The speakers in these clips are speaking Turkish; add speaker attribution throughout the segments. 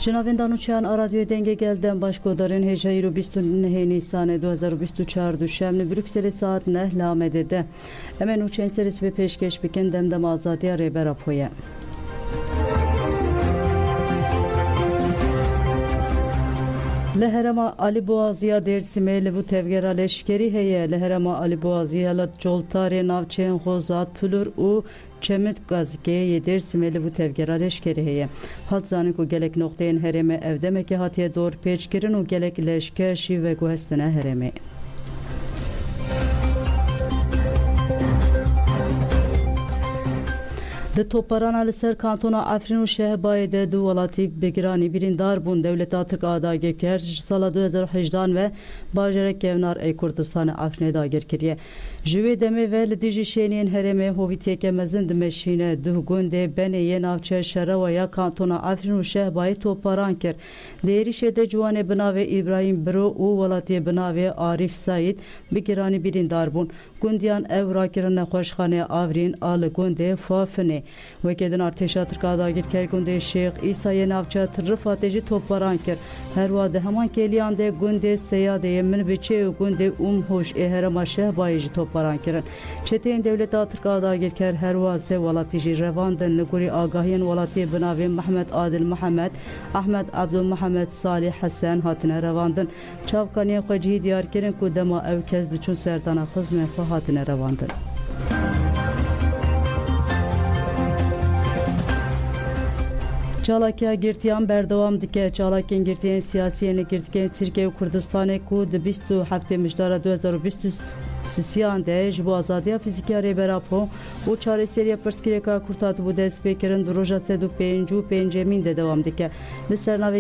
Speaker 1: Jinavên Danûçiyan a Radyoya Dengê Gelden başgodarên hêja îro 29 Nîsanê 2024 duşem li Brükselê saat 9 li Amedê de. Em ê nûçeyên serê sibê pêşkêş bikin demdema azadiya rêbera Poye. Li Herêma Alîboğazîya Dêrsimê li vû tevgera leşkerî heye. Li Herêma Alîboğazîya li Coltarê navçeyên Xozat, Pulur û Çemit Gazikê yê Dêrsimê li vû tevgera leşkerî heye. Hat zanin ku gelek noxteyên herêmê ev demekê hatiye dorpêçkirin û gelek leşker jî veguhestine herêmê. Di toparana li ser kantona Afrin û Şehbayê de du welatî bigiranî birîndar bûn. Dewleta Tirk a dagirker ji sala 2018 ve bajarek Kevnar ey Kurdistanê Afrinê dagir kiriye. Ji wê demê ve li dijî şeniyên herêmê hovîtiyeke mezin dimeşîne. Duh gundê benê yê navçe Şerawaya kantona Afrin û Şehbayê toparan kir. Di êrişê de ciwanê bi navê İbrahîm Biro û welatiyê bi navê Arîf Saîd bigiranî birîndar bûn. Gundiyan ev rakirin nexweşxaneya Afrîn a li gundê Fafinê. Wekêdin artêşa Tirka dagirker gundê Şêx İsayê navçe Rifate jî toparan kir. Herwa di heman kêliyan de gundê Seyadeyê Minbiçê û gundê Hoş ê Herêma Şehbayê jî toparan kirin. Çeteyên Dewleta Tirka dagirker herwa sê welatî jî revandin li gorî agahiyên welatiyê bi navê Mehmed Adil Mihemed, Ahmed Abdulmihemed Salih Hesen hatine revandin. Çavkaniyên xwe cihî diyar kirin ku dema ev kes diçûn serdana xizmên xwe hatine revandin. Çalakiya girtiyan berdewam dike. Çalakiyên girtiyên siyasiyên li girtikên Tirkiye û Kurdistanê ku di 27 Mijdara 2023 de ji bo azadiya fîzîkiya rêbera Po û çareseriya pirsgirêka Kurd hatibû destpêkirin di roja 105 de dewam dike. Li ser navê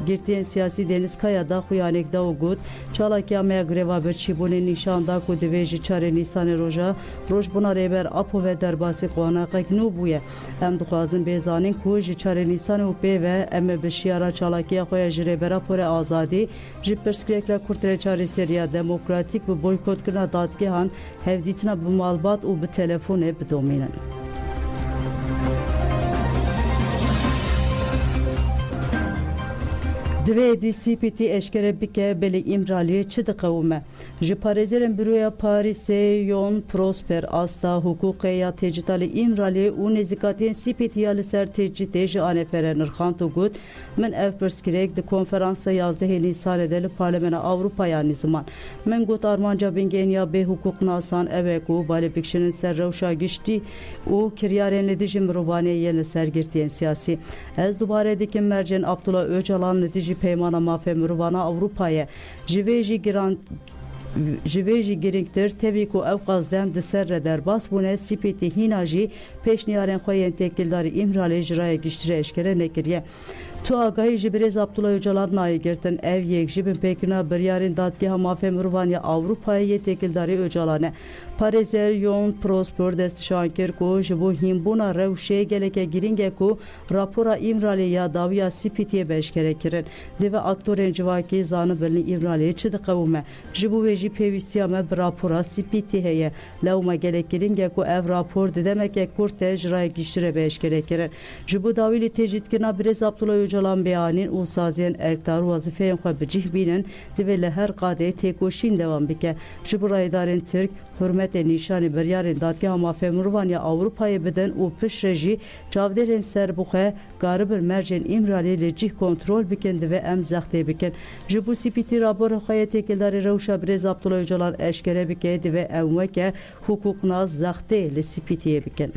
Speaker 1: girtiyên siyasî Deniz Kaya da xuyanêk da û got çalakiya me ya greva birçîbûnê nîşan da ku divê ji 4 Nîsanê roja rojbûna rêber Apo ve derbasî qonaqek nû bûye. Em dixwazin bêzanin ku ji 4 Nîsanê û pê ve em ê bi şiyara çalakiya xwe ya ji rêbera porê azadî ji pirsgirêkira Kurd re çareseriya demokratîk bi boykotgirina dadgehan hevdîtina bi malbat û bi telefonê bidomînin. Divê êdî CPT eşkere bike belê İmraliyê çi diqewime. Ji parêzerên Büroya Parîsê Yon Prosper asta hukûqê ya têcîta li İmraliyê û nêzîkatiyên CPTya li ser têcîtê ji Anefere nirxand û got min ev pirsgirêk di konferansa 11 Nîsanê de li Parlemena Awropaya nîziman. Min got armanca bingehên ya bê hukûqnasan ev e ku balê bikişinin ser rewşa giştî û kiryarên li dijî mirovaniyê yên li ser girtiyên siyasî. Ez dubare dikim mercên Abdullah Öcalan li dijî peymana mafê mirovana Awropayê ji vê jî girîngtir tevî ku ew qazdem di ser re derbas bûne CPT hîna jî pêşniyarên xwe yên têkildar İmralê ji raya giştî re eşkere nekiriye. Tu agahî ji birêz Abdullah Öcalan nayê girtin ev yek ji bin pêkirina biryarên dadgeha mafê mirovaniya Awropayê yê têkildarî Öcalan e. Parêzer Yon Prosper destîşan kir ku ji bo hînbûna rewşê geleke girîng e ku rapora İmralê ya dawiya CPTyê bi eşkere kirin. Divê aktorên civakî zanibin li İmralê çi diqewime. Ji bo wê jî pêwîstiya me bi rapora CPT heye. Lewma gelek girîng e ku ev rapor di demeke Kurd de ji raya giştî re bi eşkere kirin. Ji bo dawî li têcîtkirina birêz Abdullah Öcalan beyanîn û saziyên erkdar û wazîfeyên xwe bicih bînin divê li her qadê têkoşîn dewam bike. Ji bo rayedarên Tirk hürmetê nîşanê biryarên dadgeha mafê mirovaniya Awropayê bidin û piştre jî çavdêrên serbixwe garibin mercên İmralê li cih kontrol bikin divê em zextê bikin. Ji bo CPT rapora xwe yê têkildarî rewşa birêz Abdullah Öcalan eşkere bike divê em weke hukûqnaz zextê li CPTyê bikin.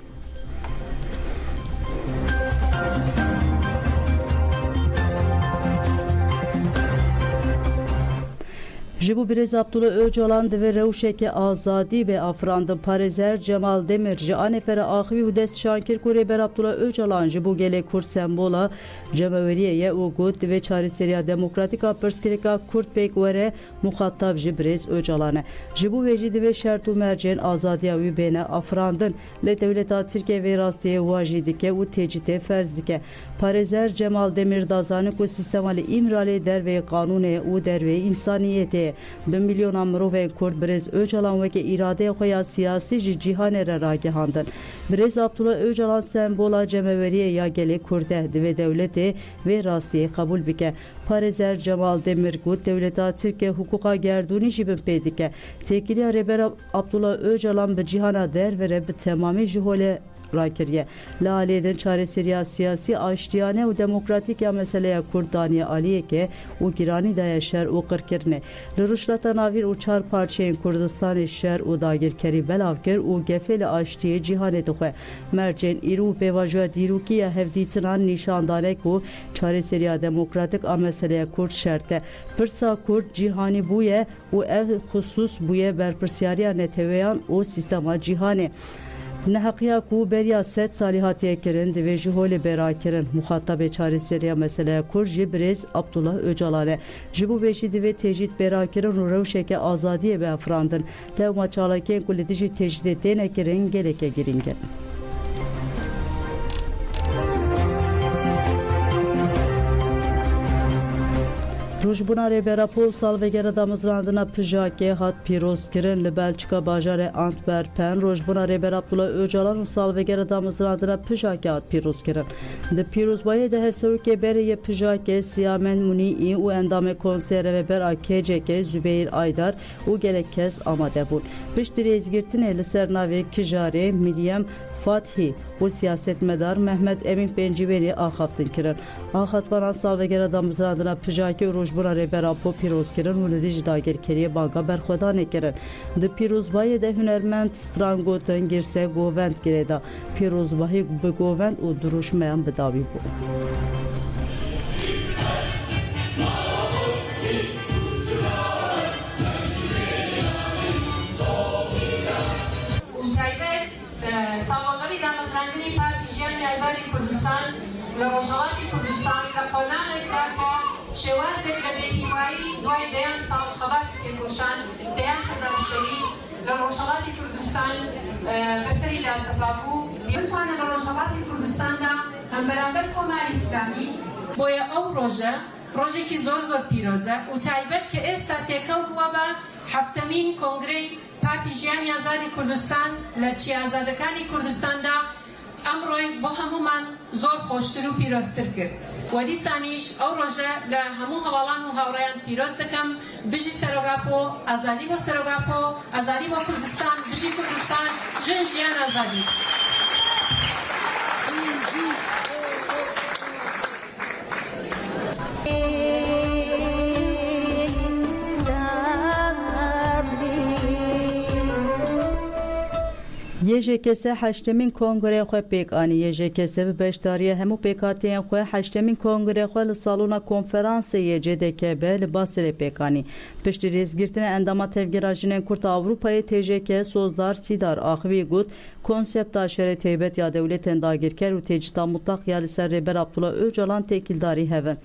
Speaker 1: Ji bo birêz Abdullah Öcalan divê rewşeke azadî ve afrandin. Parêzer Cemal Demir ji Anefere axivî û destîşan kir ku rêber Abdullah Öcalan ji bo gelê Kurd sembola cemeweriyê ye û got divê çareseriya demokratîk a pirsgirêka Kurd pêk were muxatab ji birêz Öcalan e. Ji bo wê jî divê şert û mercên azadiya wî bêne afrandin. Lê Dewleta Tirkiye vê rastiyê wa jî dike û têcîtê ferz dike. Parêzer Cemal Demir da zanî ku sîstema li İmralê derveyê qanûnê û derveyê însaniyetê ye. که به میلیون مرو کرد برز اوجلان و که اراده خویا سیاسی جهان را راگهاندن برز عبدالله اوجلان سمبولا جمهوری یا گلی کرده و دولت و راستی قبول بکه پارزر جمال دمرگوت دولت ترکیه حقوقا گردونی جیبن پیدی که تکیلی ربر عبدالله اوجلان به جهان در و به تمامی جهول راکریه لالیدن چاره سریا سیاسی آشتیانه و دموکراتیک یا مسئله کردانی عالیه که او گیرانی دای شهر او قرکرنه لروشلات ناویر او چار پارچه کردستان شهر او داگیر کری بلاو کر او گفل آشتی جهان دخواه مرجن ایرو به واجه دیروکی یا هفدیتنان نشاندانه که چاره سریا دموکراتیک یا مسئله کرد شرطه پرسا کرد جهانی بویه و اف خصوص بویه بر پرسیاریا نتویان و سیستما جهانه نحقیا کو بریا 7 سالی هاتیه کرن و جهول برا کرن مخاطب چاره سریا مسئله کور جبرز عبدالله اوجالانه جبو بیشی دوی تجید برا کرن و روشه که آزادی به افراندن لو ما چالاکین کلی دیجی تجید دینه کرن گلکه گرینگن روزبونا ریبرا پول سالوگر دامزراندنا پژاکه هات پیروز کرن لبلچیکا باجار آنتورپن روزبونا ریبرا عبدالله اوجالان و سالوگر دامزراندنا پژاکه هات پیروز کرن د پیروزبایی ده هفسروکه بری پژاکه سیامن منی و اندام کنسر و بر آکیجه زبیر آیدار و گلک کس آماده بود پشتی ریزگirtine لسرناوی کجاره میلیم Fatih و siyasetmedar Mehmet Emin Benciveli axaftin kirin. Axatvanan salveger damızradına pijaki rojbuna rebera po piroz kirin ve ledici dagir keriye banka berxodan kirin. De pirozbayi de hünermend strangotin girse govend gireda. Pirozbayi be govend u duruşmayan bedavi bu.
Speaker 2: کردستان و روزگاری کردستان که قانون کرده شواهد بدهی‌واری دوای دیان سال خبر کردشان دیان خزان شدید و روزگاری کردستان بسری لازبابو دیوان روزگاری کردستان دا هم برابر کمال اسلامی باید او روزه که زور پیروزه و تایبت که استاتیکل هوا با هفتمین کنگره پارتیجیان آزادی کردستان لچی آزادکانی کردستان دا امروز با همون زور خوشتر و پیروزتر کرد. و دیستانیش او روزه ل همون حوالان و هاوریان پیروز دکم بجی سروگاپو آزادی و سروگاپو آزادی و کردستان بجی کردستان جنجیان آزادی.
Speaker 1: یجکسه هشتمین کنگره خو پیکانی یجکسه به بشداری همو پیکاتین خو هشتمین کنگره خو لسالونا کنفرانس یجدک به لباسل پیکانی پشت ریزگirtine انداما تفگیراجین کورت اروپای تجک سوزدار سیدار اخوی گود konsept aşere teybet ya devletin dagirker u tecita mutlak ya liser reber Abdullah Öcalan tekildari heven.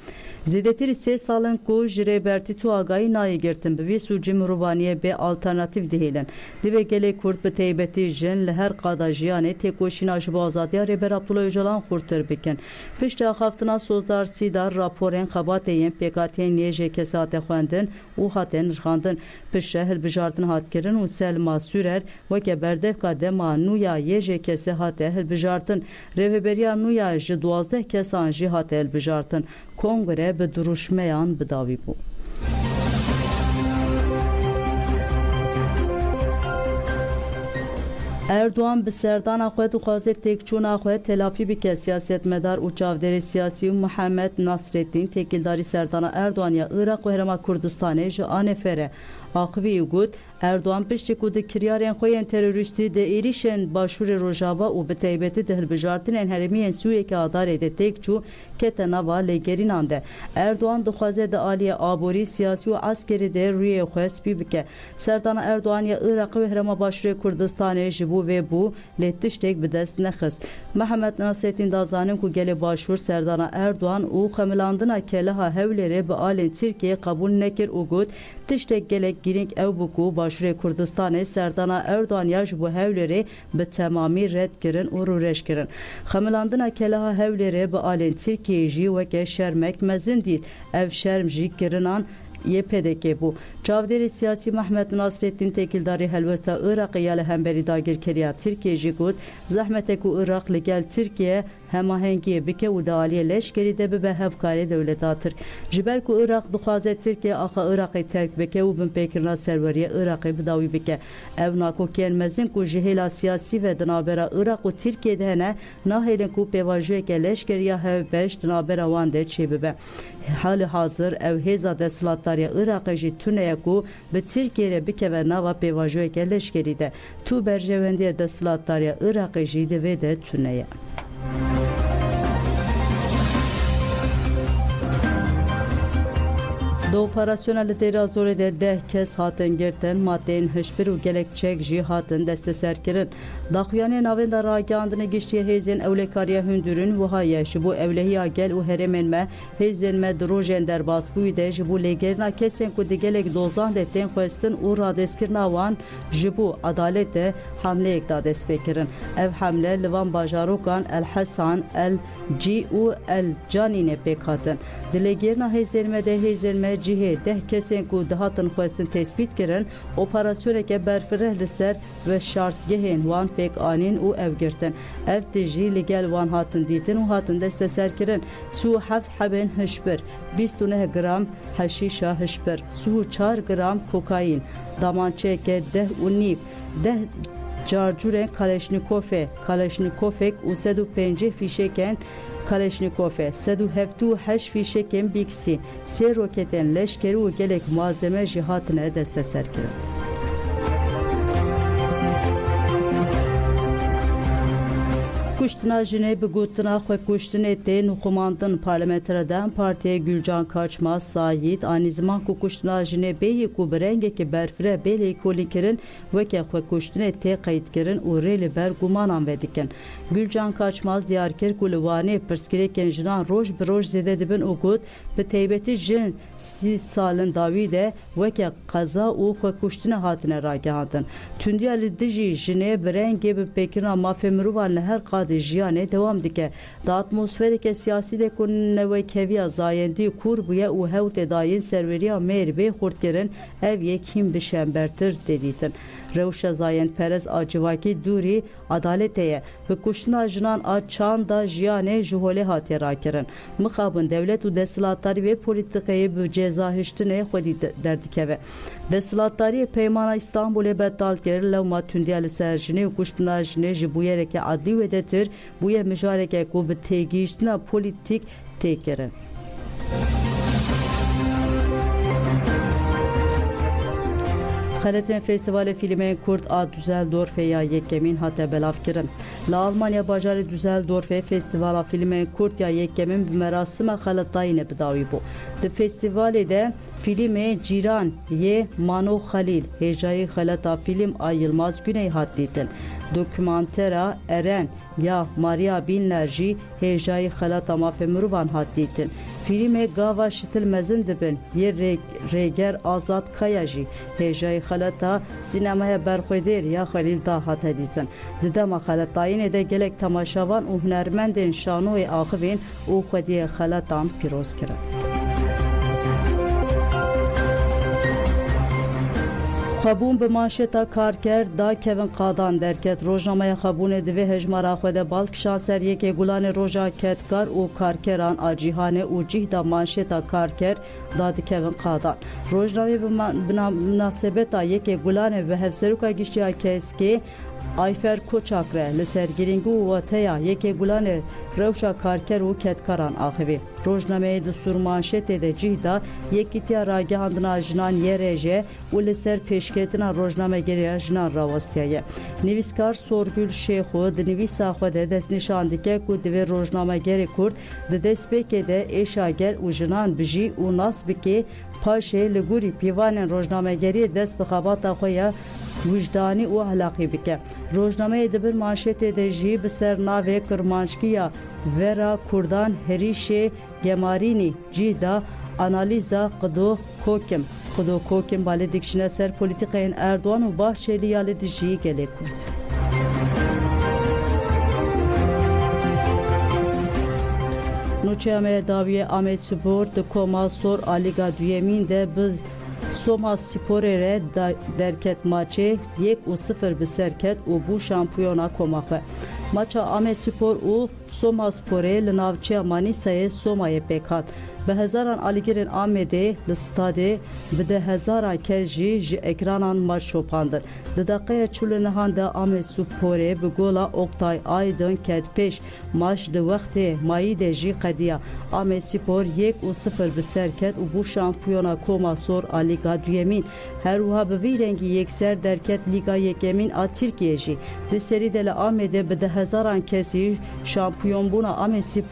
Speaker 1: Zidetir ise salın ku jireberti tu agayı nayi girtin bi suci muruvaniye be alternatif dehilen. Dive gele kurt be teybeti jen leher qada jiyane tekoşin aşıba azadiya reber Abdullah Öcalan kurtur bikin. Pişte haftına sozdar sidar raporen xabateyen pekaten yeje kesate xwendin u haten rxandin pişte hilbijartin hatkirin u selma sürer ve geberdevka dema nuya yeje kese hate hilbijartin reveberiya nuya ji 12 kesan ji hate hilbijartin kongre be duruşmeyan bidavi bu. Erdoğan bi serdana xwe dixwaze têkçûna xwe telafî bike siyasetmedar û çavderê siyasî û Muhammed Nasreddin têkildarî serdana Erdoğan ya Iraq û Herêma Kurdistanê ji anefere axivî got Erdoğan piştî ku di kiryarên xwe yên terorîstî di êrişên başûrê Rojava û bi taybetî di hilbijartinên herêmiyên Sûyekê Adarê de têkçû kete nava lêgerînan de. Erdoğan dixwaze di aliyê aborî siyasî û askerî de rûyê xwe spî bike. Serdana Erdoğan ya Iraq û Herêma Başûrê Kurdistanê ji bu ve bu lê tiştek bi dest nexist. Muhammed Nasreddin dazanin ku gelê başûr serdana Erdoğan û xemilandina keleha hewlêrê bi alên Tirkiye kabul nekir û got tiştek gelek girîng ew bû ku Başûrê Kurdistanê serdana Erdoğan ya ji bu hewlêrê bi temamî red kirin û rûreş kirin. Xemilandina keleha hewlêrê bi alên Tirkiyeyê jî weke şermek mezin dît. Ev şerm jî kirinan PDK بو چاودێری سیاسی محمد ناصرالدین تێکیلداری هەلوەستا عێراقیە لە هەمبەری داگیرکرییا تورکیە ژی گوت زەحمەتێک و عێراق لەگەڵ تورکیە هەماهەنگیە بکە و داوالیە لەشکری دەبێ بە هەفکاری دەولەتا ترک ji ber ku Iraq dixwaze Tirkiye axa Iraqê terk bike û binpêkirina serweriya Iraqê bidawî bike. Ev nakokiyên mezin ku ji hêla siyasî ve di navbera Iraq û Tirkiye de hene nahêlin ku pêvajiyeke leşkeriya hevbeş di navbera wan de çê bibe. Halî hazir ev hêza desthilatdariya Iraqê jî tuneye ku bi Tirkiye re bikeve nava pêvajiyeke leşkerî de. Tu berjewendiya desthilatdariya Iraqê jî di vê de tuneye. Do operasyona li Dêrazorê de 10 kes hatin girtin, madeyên hişbir û gelek çek jî hatin desteserkirin. Daxuyanê navên de ragihandinê giştiye hêzên ewlekariya hundirûn wiha ye ji bo ewlehiya gel û herêmên me hêzên me di rojên derbasbûyî de ji bo lêgerîna kesên ku di gelek dozan de tên xwestin û radestkirina wan ji bo adalêtê hemleyek da dest pêkirin. Ev hemle li van bajarokan El Hesan, El Cî û El Canînê pêk hatin. Di lêgerîna hêzên me de hêzên me cihê 10 kesên ku dihatin xwestin tespît kirin, operasyoneke berfireh li ser ve şartgehên wan pêk anîn û ev girtin. Ev tê jî li gel wan hatin dîtin û hatin desteserkirin. Sû heft hebên hişbir, 29 gram heşîşa hişbir, sû 4 gram kokaîn, damançeyeke 10 û nîv, 10 carcurên Kaleşnikovek û 150 fîşekên Kaleşnikovê, 178 fîşekên Bixi, 3 roketên leşkerî û gelek malzeme jî hatine desteserkirin. Kuştina jinê bi gotina xwekuştinê tê nûxumandin parlamentereden Partiya Gülcan Kaçmaz Sayîd anî ziman ku kuştina jinê bêyî ku bi rengekî berfireh bêlê kolînkirin weke xwekuştinê tê qeydkirin û rê li ber gumanan ve dikin. Gülcan Kaçmaz diyar kir ku li Wanê pirsgirêkên jinan roj bi roj zêde dibin û got bi taybetî jin 30 salin dawî de weke qeza û xwekuştinê hatine ragihandin. Tundiya li dijî jinê bi rengê bi pêkirina mafê mirovan li her qadê jiyanê dewam dike. Da atmosfereke siyasî de ku newêkeviya zayendî kur bûye û hewtê dayîn serweriya mêrbê xurtkirin ev yek hîn bişembertir dedîtin. Rewşa zayendperest a civakî dûrî adaletê ye. Bi kuştina jinan a çanda jiyanê ji holê hatiye rakirin. Mixabin dewlet û desthilatdarî vê polîtikayê bi ceza hiştinê xwedî derdikeve. Desthilatdariyê Peymana İstanbulê beddal kir lewma tundiya li ser jinê û kuştina jinê ji bûyereke adlî wê de tir bûye mijareke ku bi têgihiştina polîtîk tê kirin. Xeletên Festîvalê Fîlmên Kurd a Düsseldorfê ya yekemîn hate belavkirin. Li Almanya bajarê Düsseldorfê Festîvala Fîlmên Kurd ya yekemîn bi merasima xeletayînê bidawî bû. Di festîvalê de fîlmê Cîran yê Mano Xelîl hêjayî xeleta fîlm a Yılmaz Güney hat dîtin. Dokümantera Eren ya Maria Binler jî hêjayî xeleta mafê mirovan hat dîtin. Fîlmê Gava şitil mezin dibin yê Rêger Azad Kaya jî hêjayî xeleta sînemaya berxwedêr ya Xelîl da hate dîtin. Di dema xeletayînê de gelek temaşavan û hunermendên şanoyê axivên û xwediyê xeletan pîroz kirin. Xwebûn bi manşeta karker da Kevin Qadan derket. Rojnamaya xwebûnê divê hejmara xwe de balkişan ser yekê gulanê roja ketkar û karkeran a cîhanê û cih da manşeta karker da di Kevin Qadan. Rojnamê bi münasebeta yekê gulanê ve hevseruka giştiya keskê Ayfer Koçakre li ser girîngî û wateya yekê gulanê rewşa karker û ketkaran axivî. Rojnameyê di sûrmanşetê de cih da yekîtiya ragihandina jinan yerêje û li ser pêşketina rojnamegeriya jinan rawastiye ye. Nivîskar Sorgül Şêxo di nivîsa xwe de destnîşan dike ku divê rojnamegerê Kurd di destpêkê de êşager û jinan bijî û nas bike paşê li gorî pîvanên rojnamegeriyê dest bi xebata xwe ya vicdanî û ahlaqî bike. Rojnameyê dibin manşetê de jî bi ser navê Kirmanckîya Vera Kurdan Herîşê Gemarînî cih da analîza Qido Kokim balê dikişine ser polîtikayên Erdoğan û Bahçeli ya li dijî gelê Kurd. Nuçame daviye Ahmet Spor de Koma Sor Aliga Düyemin de biz Soma Spor'e derket maçı 1-0 biserket u bu şampiyona komakı. Maça Ahmet Spor u Soma Spor'e linavçe Manisa'ya Soma'ya pekat. Be hezaran aligirin Ahmet'e li stade bi de hezaran kez ji ekranan maç şopandır. Di dakikaya çulunihan da Ahmet Spor'e bi gola Oktay Aydın ket peş maç di vekti mayi de ji qediya. Ahmet Spor 1-0 biserket u bu şampiyona Koma Sor a Liga Düyemin. Her uha bi vî rengî yekser derket Liga Yekemin a Tirkiye jî. Di serî de li Ahmet'e bi de hezaran kesî şampiyon buna Ahmet Spor